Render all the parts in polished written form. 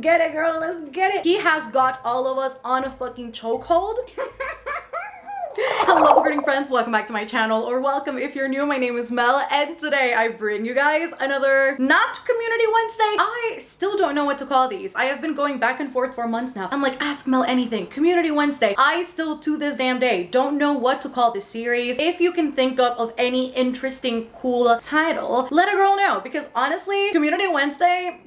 get it, girl, let's get it. He has got all of us on a fucking chokehold. Hello book friends, welcome back to my channel, or welcome if you're new. My name is Mel, and today I bring you guys another not Community Wednesday. I still don't know what to call these. I have been going back and forth for months now. I'm like, ask Mel anything. Community Wednesday. I still to this damn day don't know what to call this series. If you can think of any interesting cool title, let a girl know, because honestly, Community Wednesday,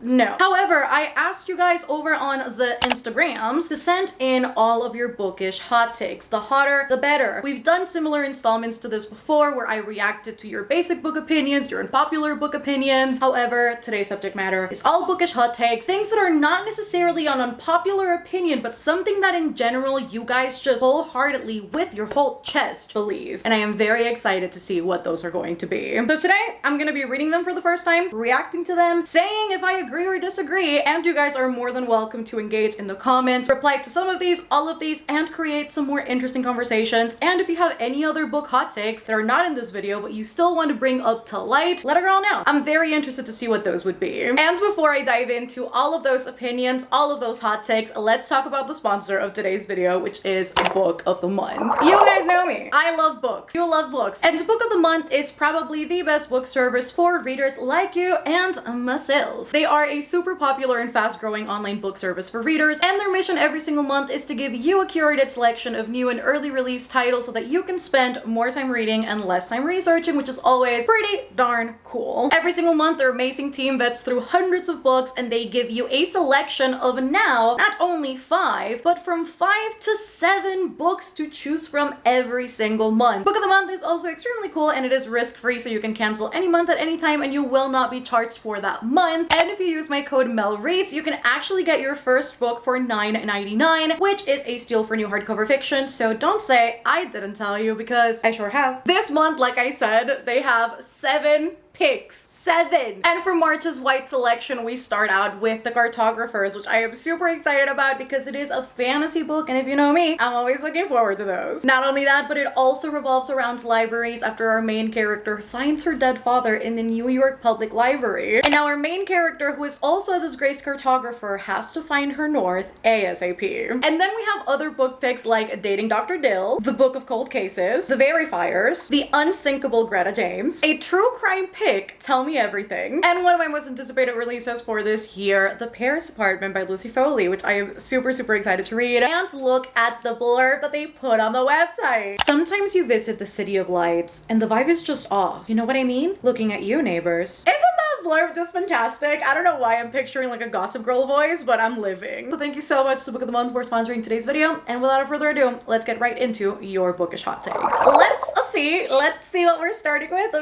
no. However, I asked you guys over on the Instagrams to send in all of your bookish hot takes. The hotter, the better. We've done similar installments to this before where I reacted to your basic book opinions, your unpopular book opinions. However, today's subject matter is all bookish hot takes, things that are not necessarily an unpopular opinion, but something that in general you guys just wholeheartedly, with your whole chest, believe. And I am very excited to see what those are going to be. So today, I'm gonna be reading them for the first time, reacting to them, saying if I agree or disagree, and you guys are more than welcome to engage in the comments, reply to some of these, all of these, and create some more interesting conversations. And if you have any other book hot takes that are not in this video but you still want to bring up to light, let a girl know. I'm very interested to see what those would be. And before I dive into all of those opinions, all of those hot takes, let's talk about the sponsor of today's video, which is Book of the Month. You guys know me. I love books. You love books. And Book of the Month is probably the best book service for readers like you and myself. They are a super popular and fast-growing online book service for readers, and their mission every single month is to give you a curated selection of new and early release titles so that you can spend more time reading and less time researching, which is always pretty darn cool. Every single month, their amazing team vets through hundreds of books, and they give you a selection of now not only 5, but from 5 to 7 books to choose from every single month. Book of the Month is also extremely cool, and it is risk-free, so you can cancel any month at any time and you will not be charged for that month. And if you use my code MelReads, you can actually get your first book for $9.99, which is a steal for new hardcover fiction. So don't say I didn't tell you, because I sure have. This month, like I said, they have 7 picks. 7! And for March's white selection, we start out with The Cartographers, which I am super excited about because it is a fantasy book, and if you know me, I'm always looking forward to those. Not only that, but it also revolves around libraries after our main character finds her dead father in the New York Public Library. And now our main character, who is also a disgraced cartographer, has to find her north ASAP. And then we have other book picks like Dating Dr. Dill, The Book of Cold Cases, The Verifiers, The Unsinkable Greta James, a true crime pick, Tell Me Everything, and one of my most anticipated releases for this year, The Paris Apartment by Lucy Foley, which I am super excited to read. And look at the blurb that they put on the website. Sometimes you visit the city of lights and the vibe is just off. You know what I mean? Looking at you, neighbors. Isn't that blurb just fantastic? I don't know why I'm picturing like a Gossip Girl voice, but I'm living. So thank you so much to Book of the Month for sponsoring today's video, and without further ado, let's get right into your bookish hot takes. Let's see what we're starting with.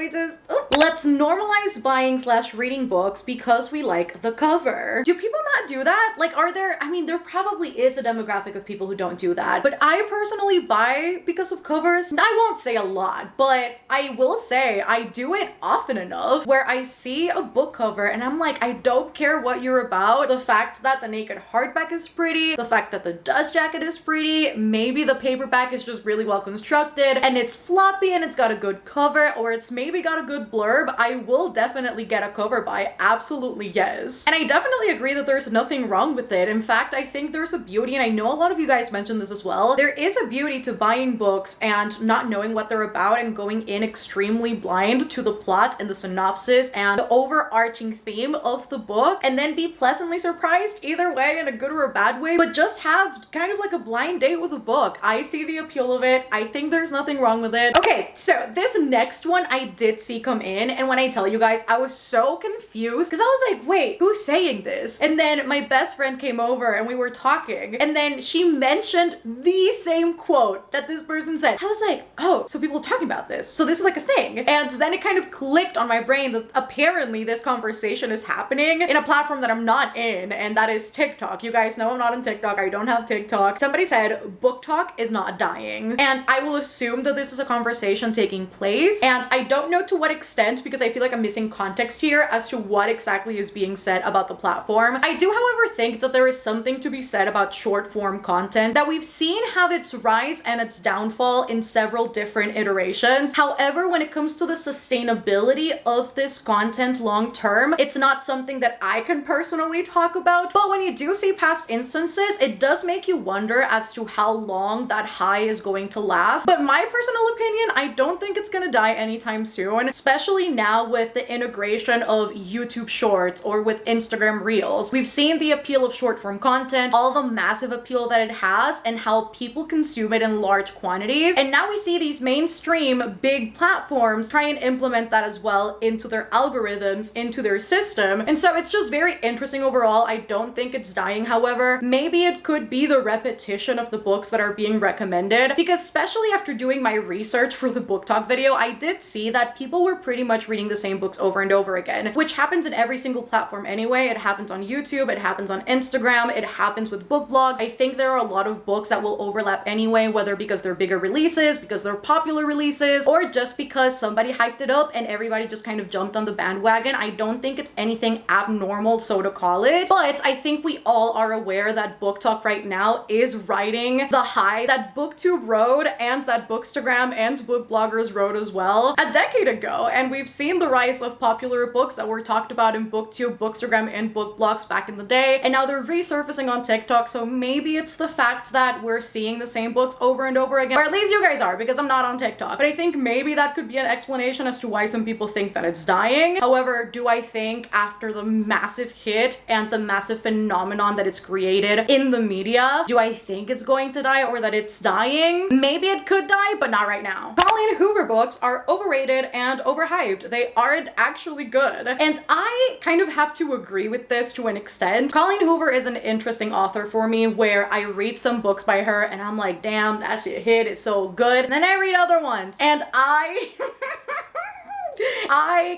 Let's normalize buying/reading books because we like the cover. Do people not do that? Like, there probably is a demographic of people who don't do that, but I personally buy because of covers. I won't say a lot, but I will say I do it often enough where I see a book cover and I'm like, I don't care what you're about. The fact that the naked hardback is pretty, the fact that the dust jacket is pretty, maybe the paperback is just really well constructed and it's floppy and it's got a good cover, or it's maybe got a good blurb, I will definitely get a cover buy. Absolutely yes. And I definitely agree that there's nothing wrong with it. In fact, I think there's a beauty, and I know a lot of you guys mentioned this as well, there is a beauty to buying books and not knowing what they're about and going in extremely blind to the plot and the synopsis and the overarching theme of the book, and then be pleasantly surprised either way, in a good or a bad way, but just have kind of like a blind date with a book. I see the appeal of it. I think there's nothing wrong with it. Okay, so this next one I did see come in, and when I tell you guys, I was so confused because I was like, wait, who's saying this? And then my best friend came over and we were talking, and then she mentioned the same quote that this person said. I was like, oh, so people are talking about this. So this is like a thing. And then it kind of clicked on my brain that apparently this conversation is happening in a platform that I'm not in, and that is TikTok. You guys know I'm not on TikTok. I don't have TikTok. Somebody said BookTok is not dying. And I will assume that this is a conversation conversation taking place. And I don't know to what extent, because I feel like I'm missing context here as to what exactly is being said about the platform. I do, however, think that there is something to be said about short form content that we've seen have its rise and its downfall in several different iterations. However, when it comes to the sustainability of this content long term, it's not something that I can personally talk about. But when you do see past instances, it does make you wonder as to how long that high is going to last. But my personal opinion, I don't think it's gonna die anytime soon, especially now with the integration of YouTube Shorts or with Instagram Reels. We've seen the appeal of short form content, all the massive appeal that it has, and how people consume it in large quantities. And now we see these mainstream big platforms try and implement that as well into their algorithms, into their system. And so it's just very interesting overall. I don't think it's dying, however. Maybe it could be the repetition of the books that are being recommended, because especially after doing my research for the booktok video, I did see that people were pretty much reading the same books over and over again, which happens in every single platform anyway. It happens on YouTube, it happens on Instagram, it happens with book blogs. I think there are a lot of books that will overlap anyway, whether because they're bigger releases, because they're popular releases, or just because somebody hyped it up and everybody just kind of jumped on the bandwagon. I don't think it's anything abnormal, so to call it, but I think we all are aware that booktok right now is riding the high that booktube rode and that bookstagram and book bloggers rode as well a decade ago. And we've seen the rise of popular books that were talked about in booktube, bookstagram, and book blogs back in the day, and now they're resurfacing on TikTok. So maybe it's the fact that we're seeing the same books over and over again, or at least you guys are, because I'm not on TikTok. But I think maybe that could be an explanation as to why some people think that it's dying. However, do I think after the massive hit and the massive phenomenon that it's created in the media, do I think it's going to die or that it's dying? Maybe it could die, but not right now. Colleen Hoover books are overrated and overhyped. They aren't actually good. And I kind of have to agree with this to an extent. Colleen Hoover is an interesting author for me, where I read some books by her and I'm like, damn, that shit hit, it's so good. And then I read other ones and I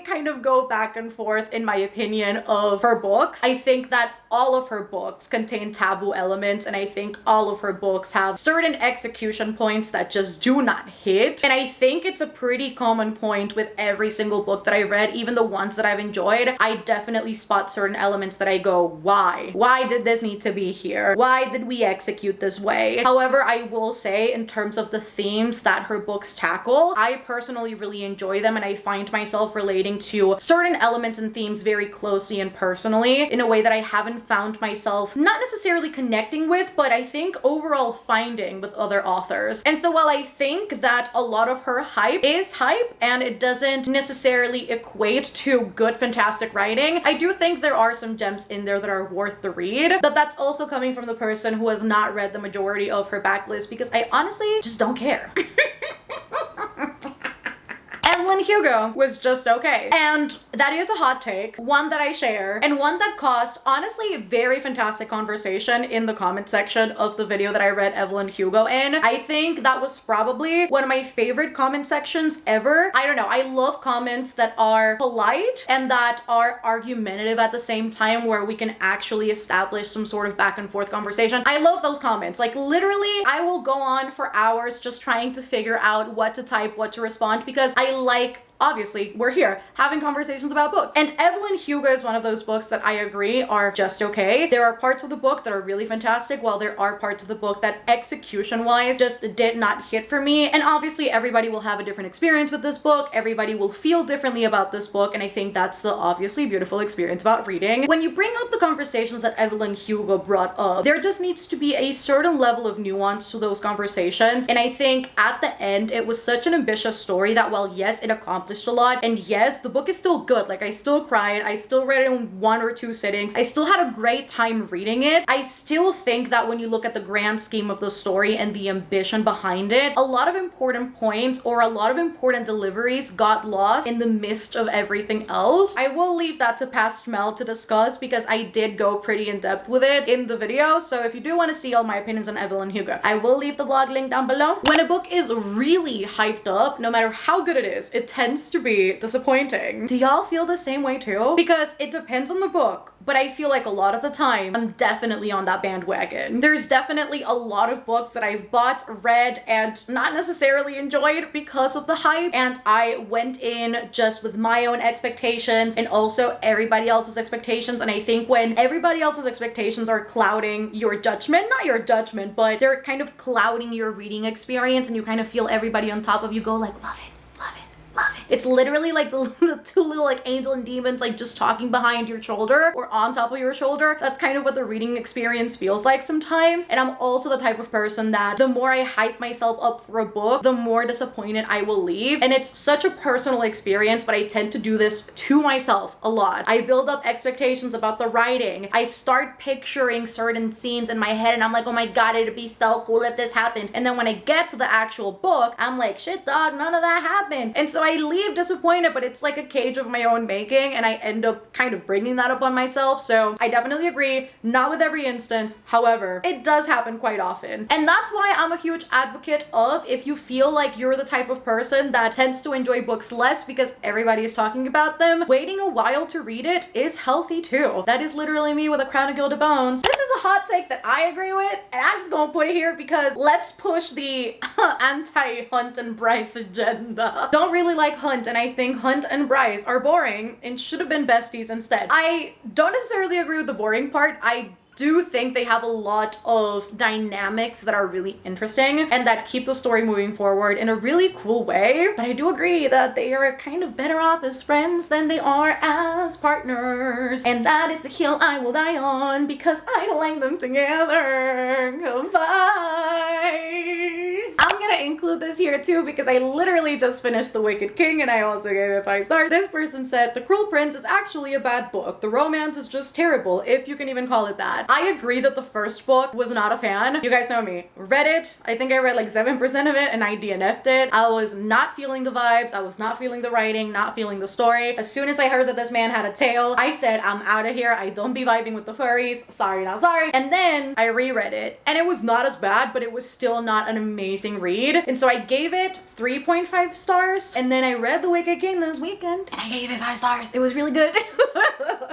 kind of go back and forth in my opinion of her books. I think that all of her books contain taboo elements, and I think all of her books have certain execution points that just do not hit. And I think it's a pretty common point with every single book that I read, even the ones that I've enjoyed. I definitely spot certain elements that I go, why? Why did this need to be here? Why did we execute this way? However, I will say in terms of the themes that her books tackle, I personally really enjoy them, and I find myself relating to certain elements and themes very closely and personally in a way that I haven't found myself not necessarily connecting with, but I think overall finding with other authors. And so while I think that a lot of her hype is hype and it doesn't necessarily equate to good, fantastic writing, I do think there are some gems in there that are worth the read. But that's also coming from the person who has not read the majority of her backlist, because I honestly just don't care. Evelyn Hugo was just okay. And that is a hot take, one that I share, and one that caused, honestly, very fantastic conversation in the comment section of the video that I read Evelyn Hugo in. I think that was probably one of my favorite comment sections ever. I don't know, I love comments that are polite and that are argumentative at the same time, where we can actually establish some sort of back and forth conversation. I love those comments. Like literally, I will go on for hours just trying to figure out what to type, what to respond, because I like, obviously, we're here having conversations about books. And Evelyn Hugo is one of those books that I agree are just okay. There are parts of the book that are really fantastic, while there are parts of the book that execution-wise just did not hit for me. And obviously everybody will have a different experience with this book. Everybody will feel differently about this book. And I think that's the obviously beautiful experience about reading. When you bring up the conversations that Evelyn Hugo brought up, there just needs to be a certain level of nuance to those conversations. And I think at the end, it was such an ambitious story that while yes, it accomplished a lot, and yes, the book is still good. Like I still cried, I still read it in 1 or 2 sittings, I still had a great time reading it. I still think that when you look at the grand scheme of the story and the ambition behind it, a lot of important points or a lot of important deliveries got lost in the midst of everything else. I will leave that to past Mel to discuss, because I did go pretty in depth with it in the video. So if you do want to see all my opinions on Evelyn Hugo, I will leave the blog link down below. When a book is really hyped up, no matter how good it is, it tends tends to be disappointing. Do y'all feel the same way too? Because it depends on the book, but I feel like a lot of the time I'm definitely on that bandwagon. There's definitely a lot of books that I've bought, read, and not necessarily enjoyed because of the hype, and I went in just with my own expectations and also everybody else's expectations. And I think when everybody else's expectations are clouding your judgment, not your judgment, but they're kind of clouding your reading experience, and you kind of feel everybody on top of you go like, love it, love it, love it. It's literally like the two little like angel and demons like just talking behind your shoulder or on top of your shoulder. That's kind of what the reading experience feels like sometimes. And I'm also the type of person that the more I hype myself up for a book, the more disappointed I will leave. And it's such a personal experience, but I tend to do this to myself a lot. I build up expectations about the writing. I start picturing certain scenes in my head and I'm like, oh my god, it'd be so cool if this happened. And then when I get to the actual book, I'm like, shit dog, none of that happened. And so I leave disappointed, but it's like a cage of my own making, and I end up kind of bringing that up on myself. So I definitely agree, not with every instance. However, it does happen quite often. And that's why I'm a huge advocate of, if you feel like you're the type of person that tends to enjoy books less because everybody is talking about them, waiting a while to read it is healthy too. That is literally me with a crown of gilded bones. This is a hot take that I agree with, and I'm just gonna put it here because let's push the anti-Hunt and Bryce agenda. Don't really like Hunt, and I think Hunt and Bryce are boring and should have been besties instead. I don't necessarily agree with the boring part. I do think they have a lot of dynamics that are really interesting and that keep the story moving forward in a really cool way. But I do agree that they are kind of better off as friends than they are as partners. And that is the hill I will die on because I don't like them together. Goodbye. I'm gonna include this here too because I literally just finished The Wicked King and I also gave it 5 stars. This person said, The Cruel Prince is actually a bad book. The romance is just terrible, if you can even call it that. I agree that the first book was not a fan. You guys know me. Read it. I think I read like 7% of it and I DNF'd it. I was not feeling the vibes. I was not feeling the writing, not feeling the story. As soon as I heard that this man had a tail, I said, I'm out of here. I don't be vibing with the furries. Sorry, not sorry. And then I reread it and it was not as bad, but it was still not an amazing read. And so I gave it 3.5 stars. And then I read The Wicked King this weekend and I gave it 5 stars. It was really good.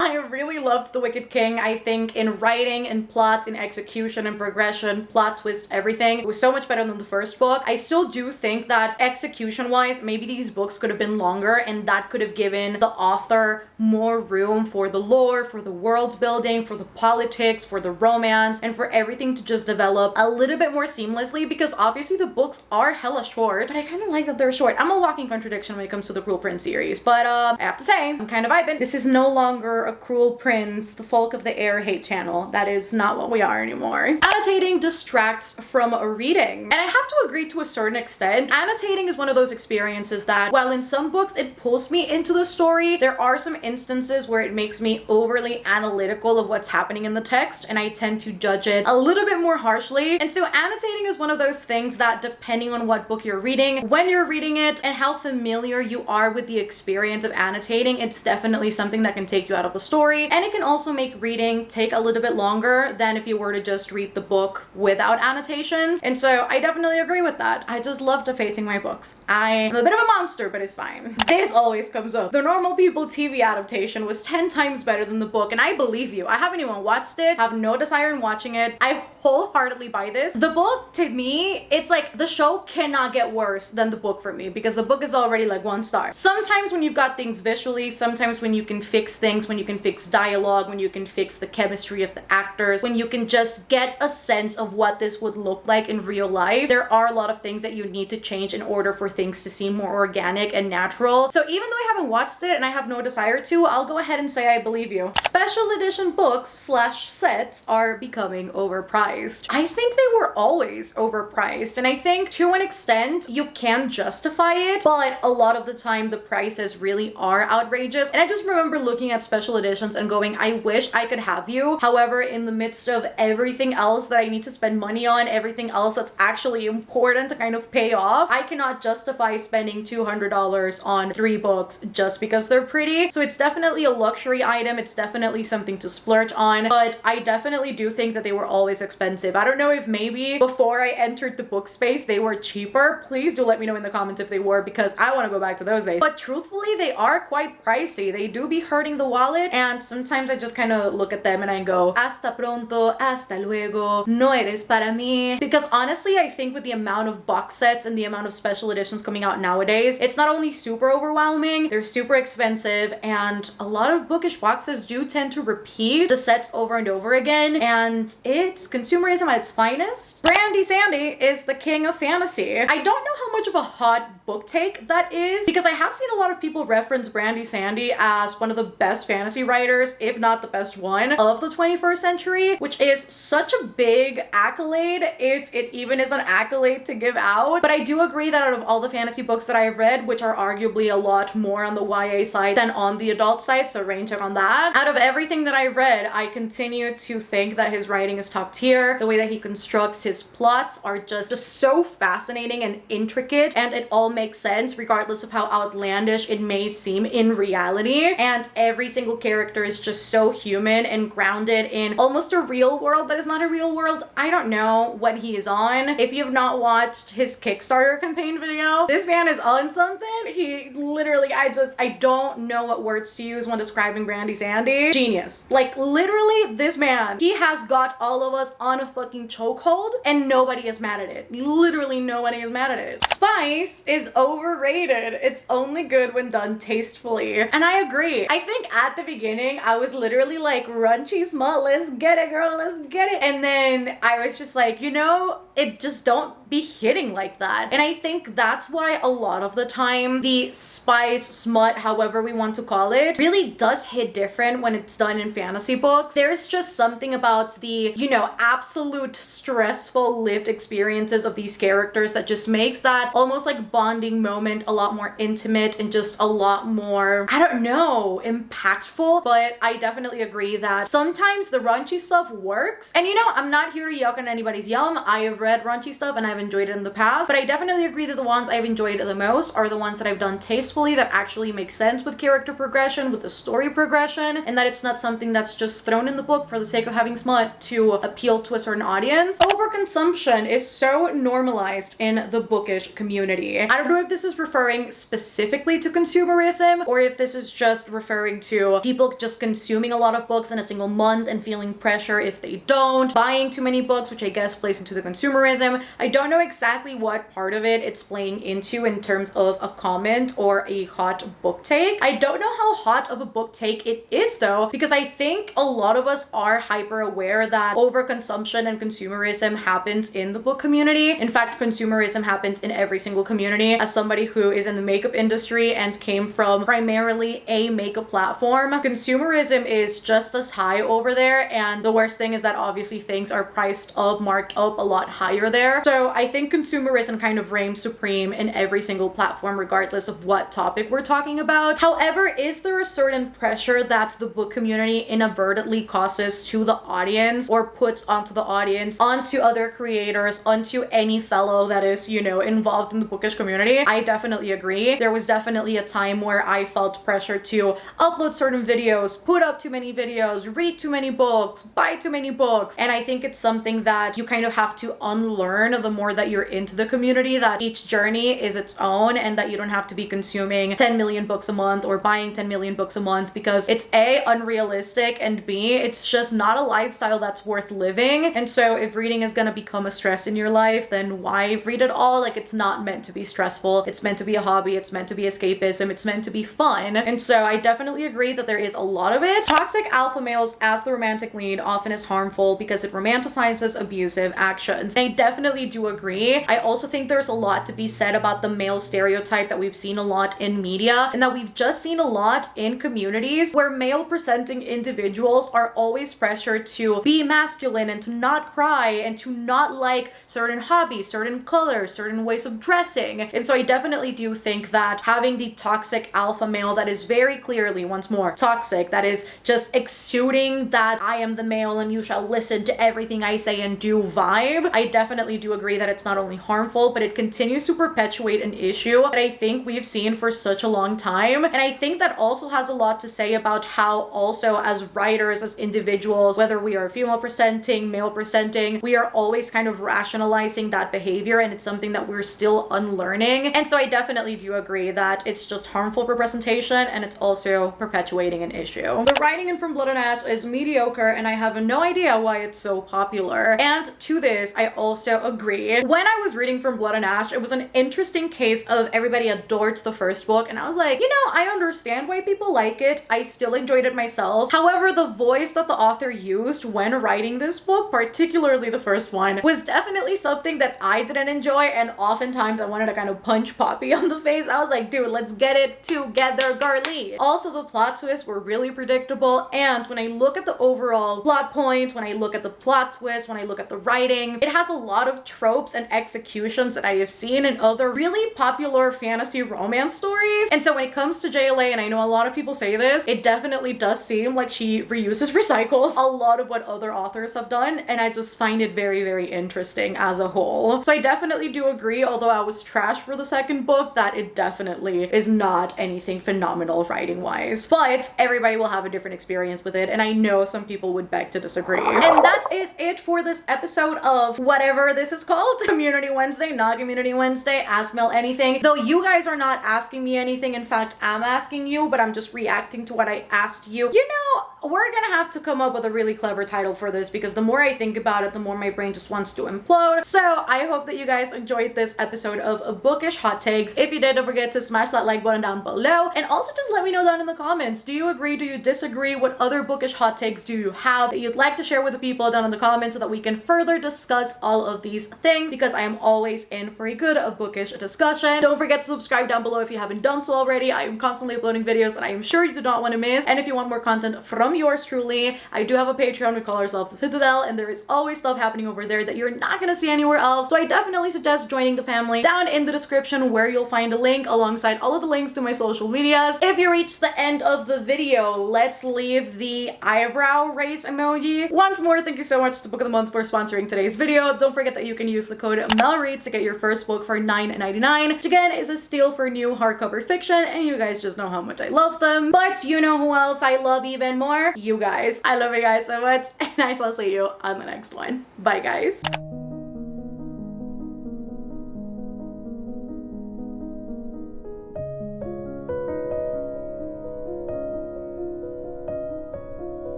I really loved The Wicked King. I think in writing and plot and execution and progression, plot twists, everything, it was so much better than the first book. I still do think that execution wise, maybe these books could have been longer and that could have given the author more room for the lore, for the world building, for the politics, for the romance, and for everything to just develop a little bit more seamlessly, because obviously the books are hella short, but I kind of like that they're short. I'm a walking contradiction when it comes to the Cruel Prince series, but I have to say, I'm kind of vibing. This is no longer a Cruel Prince, the Folk of the Air hate channel. That is not what we are anymore. Annotating distracts from reading. And I have to agree to a certain extent. Annotating is one of those experiences that, while in some books it pulls me into the story, there are some instances where it makes me overly analytical of what's happening in the text, and I tend to judge it a little bit more harshly. And so annotating is one of those things that, depending on what book you're reading, when you're reading it, and how familiar you are with the experience of annotating, it's definitely something that can take you out of the story. And it can also make reading take a little bit longer than if you were to just read the book without annotations. And so I definitely agree with that. I just love defacing my books. I'm a bit of a monster, but it's fine. This always comes up. The Normal People TV adaptation was 10 times better than the book, and I believe you. I haven't even watched it, have no desire in watching it. I wholeheartedly buy this. The book, to me, it's like the show cannot get worse than the book for me, because the book is already like 1 star. Sometimes when you've got things visually, sometimes when you can fix things, when you can fix dialogue, when you can fix the chemistry of the actors, when you can just get a sense of what this would look like in real life, there are a lot of things that you need to change in order for things to seem more organic and natural. So even though I haven't watched it and I have no desire to, I'll go ahead and say I believe you. Special edition books / sets are becoming overpriced. I think they were always overpriced, and I think to an extent you can justify it, but a lot of the time the prices really are outrageous. And I just remember looking at special editions and going, I wish I could have you. However, in the midst of everything else that I need to spend money on, everything else that's actually important to kind of pay off, I cannot justify spending $200 on 3 books just because they're pretty. So it's definitely a luxury item. It's definitely something to splurge on, but I definitely do think that they were always expensive. I don't know if maybe before I entered the book space days they were cheaper. Please do let me know in the comments if they were, because I want to go back to those days. But truthfully, they are quite pricey. They do be hurting the wallet, and sometimes I just kind of look at them and I go, hasta pronto, hasta luego, no eres para mí. Because honestly, I think with the amount of box sets and the amount of special editions coming out nowadays, it's not only super overwhelming, they're super expensive, and a lot of bookish boxes do tend to repeat the sets over and over again, and it's consumerism at its finest. Brandy Sandy is the king of fantasy. I don't know how much of a hot book take that is, because I have seen a lot of people reference Brandy Sandy as one of the best fantasy writers, if not the best one, of the 21st century, which is such a big accolade, if it even is an accolade to give out. But I do agree that out of all the fantasy books that I've read, which are arguably a lot more on the YA side than on the adult side, so rain check on that, out of everything that I've read, I continue to think that his writing is top tier. The way that he constructs his plots are just so fascinating and intricate, and it all makes sense regardless of how outlandish it may seem in reality. And every single character is just so human and grounded in almost a real world that is not a real world. I don't know what he is on. If you have not watched his Kickstarter campaign video, this man is on something. He literally, I don't know what words to use when describing Brandy Sandy. Genius. Like literally, this man, he has got all of us on a fucking chokehold, and nobody is mad at it. Literally nobody is mad at it. Spice is overrated. It's only good when done tastefully. And I agree. I think at the beginning, I was literally like, runchy smut, let's get it, girl, let's get it. And then I was just like, you know, it just don't be hitting like that. And I think that's why a lot of the time the spice, smut, however we want to call it, really does hit different when it's done in fantasy books. There's just something about the, you know, absolute stressful lived experiences of these characters that just makes that almost like bonding moment a lot more intimate and just a lot more, I don't know, impactful. But I definitely agree that sometimes the raunchy stuff works. And you know, I'm not here to yuck on anybody's yum. I have read raunchy stuff and I've enjoyed it in the past, but I definitely agree that the ones I've enjoyed the most are the ones that I've done tastefully, that actually make sense with character progression, with the story progression, and that it's not something that's just thrown in the book for the sake of having smut to appeal to a certain audience. Overconsumption is so normalized in the bookish community. I don't know if this is referring specifically to consumerism or if this is just referring to people just consuming a lot of books in a single month and feeling pressure if they don't, buying too many books, which I guess plays into the consumerism. I don't know exactly what part of it it's playing into in terms of a comment or a hot book take. I don't know how hot of a book take it is though, because I think a lot of us are hyper aware that overconsumption and consumerism happens in the book community. In fact, consumerism happens in every single community. As somebody who is in the makeup industry and came from primarily a makeup platform, consumerism is just as high over there, and the worst thing is that obviously things are priced up, marked up a lot higher there. So I think consumerism kind of reigns supreme in every single platform regardless of what topic we're talking about. However, is there a certain pressure that the book community inadvertently causes to the audience or puts onto the audience, onto other creators, onto any fellow that is, you know, involved in the bookish community? I definitely agree. There was definitely a time where I felt pressure to upload certain videos, put up too many videos, read too many books, buy too many books, and I think it's something that you kind of have to unlearn the more that you're into the community, that each journey is its own and that you don't have to be consuming 10 million books a month or buying 10 million books a month, because it's A, unrealistic, and B, it's just not a lifestyle that's worth living. And so if reading is gonna become a stress in your life, then why read at all? Like, it's not meant to be stressful. It's meant to be a hobby. It's meant to be escapism. It's meant to be fun. And so I definitely agree that there is a lot of it. Toxic alpha males as the romantic lead often is harmful because it romanticizes abusive actions. And I definitely do agree. I also think there's a lot to be said about the male stereotype that we've seen a lot in media and that we've just seen a lot in communities, where male presenting individuals are always pressured to be masculine and to not cry and to not like certain hobbies, certain colors, certain ways of dressing. And so I definitely do think that having the toxic alpha male that is very clearly, once more, toxic, that is just exuding that I am the male and you shall listen to everything I say and do vibe, I definitely do agree that it's not only harmful, but it continues to perpetuate an issue that I think we've seen for such a long time. And I think that also has a lot to say about how also as writers, as individuals, whether we are female presenting, male presenting, we are always kind of rationalizing that behavior, and it's something that we're still unlearning. And so I definitely do agree that it's just harmful for presentation, and it's also perpetuating an issue. The writing in From Blood and Ash is mediocre, and I have no idea why it's so popular. And to this, I also agree. When I was reading From Blood and Ash, it was an interesting case of everybody adored the first book, and I was like, you know, I understand why people like it. I still enjoyed it myself. However, the voice that the author used when writing this book, particularly the first one, was definitely something that I didn't enjoy, and oftentimes I wanted to kind of punch Poppy on the face. I was like, dude, let's get it together, girly. Also, the plot twists were really predictable, and when I look at the overall plot points, when I look at the plot twist, when I look at the writing, it has a lot of tropes and executions that I have seen in other really popular fantasy romance stories. And so when it comes to JLA, and I know a lot of people say this, it definitely does seem like she reuses, recycles a lot of what other authors have done, and I just find it very, very interesting as a whole. So I definitely do agree, although I was trash for the second book, that it definitely is not anything phenomenal writing wise. But everybody will have a different experience with it, and I know some people would beg to disagree. And that is it for this episode of whatever this is called, Community Wednesday, not Community Wednesday, Ask Mel Anything. Though you guys are not asking me anything, in fact, I'm asking you, but I'm just reacting to what I asked you. You know, we're gonna have to come up with a really clever title for this, because the more I think about it, the more my brain just wants to implode. So I hope that you guys enjoyed this episode of Bookish Hot Takes. If you did, don't forget to smash that like button down below, and also just let me know down in the comments, do you agree, do you disagree, what other bookish hot takes do you have that you'd like to share with the people down in the comments so that we can further discuss all of these things, because I am always in for a good bookish discussion. Don't forget to subscribe down below if you haven't done so already. I am constantly uploading videos that I am sure you do not want to miss, and if you want more content from yours truly, I do have a Patreon. We call ourselves the Citadel, and there is always stuff happening over there that you're not gonna see anywhere else, so I definitely suggest joining the family. Down in the description where you'll find a link alongside all of the links to my social medias. If you reach the end of the video, let's leave the eyebrow raise emoji. Once more, thank you so much to Book of the Month for sponsoring today's video. Don't forget that you can use the code MelReads to get your first book for $9.99, which again is a steal for new hardcover fiction, and you guys just know how much I love them. But you know who else I love even more? You guys. I love you guys so much, and I shall see you on the next one. Bye, guys.